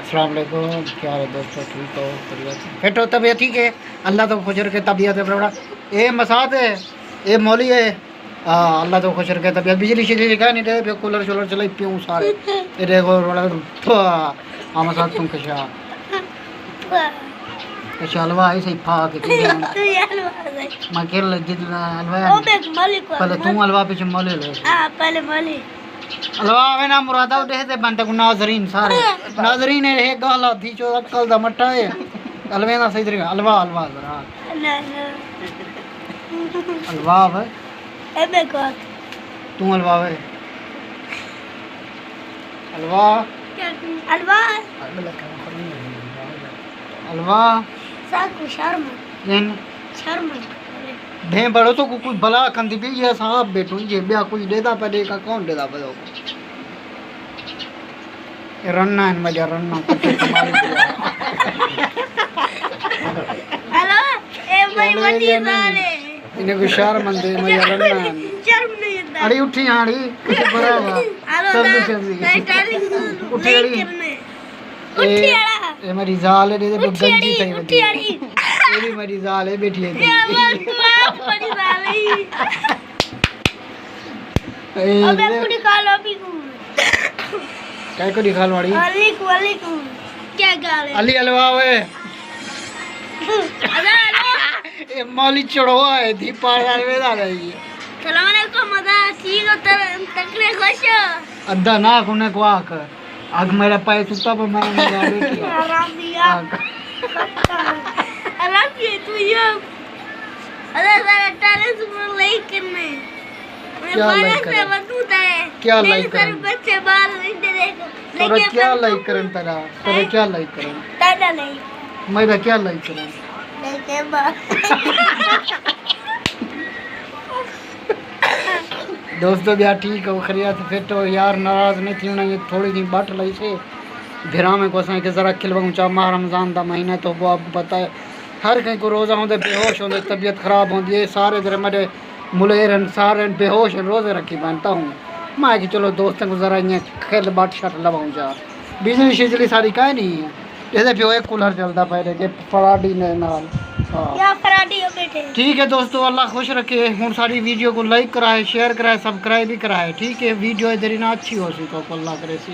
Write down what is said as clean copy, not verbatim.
अस्सलाम वालेकुम, क्या है दोस्तों, ठीक हो? बैठो, तबीयत ठीक है? अल्लाह तो खुश रखे तबीयत है बड़ा। ये मसाद है, ये मौली है। हाँ, अल्लाह तो खुश रखे तबीयत। बिजली शिजली दिखा नहीं दे, कूलर शूलर चले प्यूँ सारे। ये देखो हाँ मसाद तुम कशा कशा हलवा है सही फा के मैं खेल लगी हलवा। पहले तुम हलवा पीछे मौली ले। पहले मौली हलवा वे ना मुरादा उठे थे बनते को नाजरीन सारे नाजरीन है गाला थी जो अक्कल दा मट्टा है हलवे ना सही तरीका हलवा हलवा जरा हलवा है एबे को तू हलवा है हलवा हलवा हलवा साकू शर्म इन शर्म भे बड़ो तो कुछ भला कंदी भी ये साहब बेटू ये ब्याह कोई देदा पे दे का कौन देदा पे रन्ना है मजा रन्ना कटे कमाल हेलो ए भाई बड़ी साले इन्हें को शर्म मंदे मजा रन्ना शर्म नहीं आता अड़ी उठी हाड़ी कुछ बराबर हेलो उठी अड़ी उठी आड़ा ये मेरी जाल है दे गंजी थई उठी आड़ी ये भी मेरी जाल है बैठी है बड़ी साले अबे कुड़ी खा लो अभी को काय को दिखा वाली अली को क्या गाल है अली हलवा वे ये मौली चढ़वा है दीपा वेदा रही है सलाम अलैकुम मजा ठीक हो तकले खुश अद्दा ना कोने को आक आग मेरा पाए सुता पर मैं बैठी आराम दिया आराम ये तू ये अरे सारा टैलेंट सुन लाइक करने क्या लाइक करें क्या लाइक करें बच्चे बाल नहीं देखो तोरा क्या लाइक करें तेरा क्या लाइक करें दादा नहीं मेरा क्या लाइक करें देखे बाल दोस्तों भी ठीक है खरिया से फिर तो यार नाराज नहीं थी उन्हें थोड़ी सी बाट लाई से भिरा में को कि ज़रा खिलवाऊँ चा माह रमज़ान का महीना तो वो आपको पता है हर कहीं को रोज़ा होंगे बेहोश होंगे तबीयत ख़राब होती है सारे तरह मेरे मुलेर सारे बेहोश रोज़े रखी पहनता हूँ मैं कि चलो दोस्तों को ज़रा इं खिल बाट शट लवाऊँ चा बिजली शिजली सारी कहीं नहीं है जैसे प्यो एक कूलर चलता पहले के फराडी ने नाल ठीक है दोस्तों अल्लाह खुश रखे हूँ सारी वीडियो को लाइक कराए शेयर कराए सब्सक्राइब भी कराए ठीक है वीडियो इधर ना अच्छी हो सी तो अल्लाह करे सी।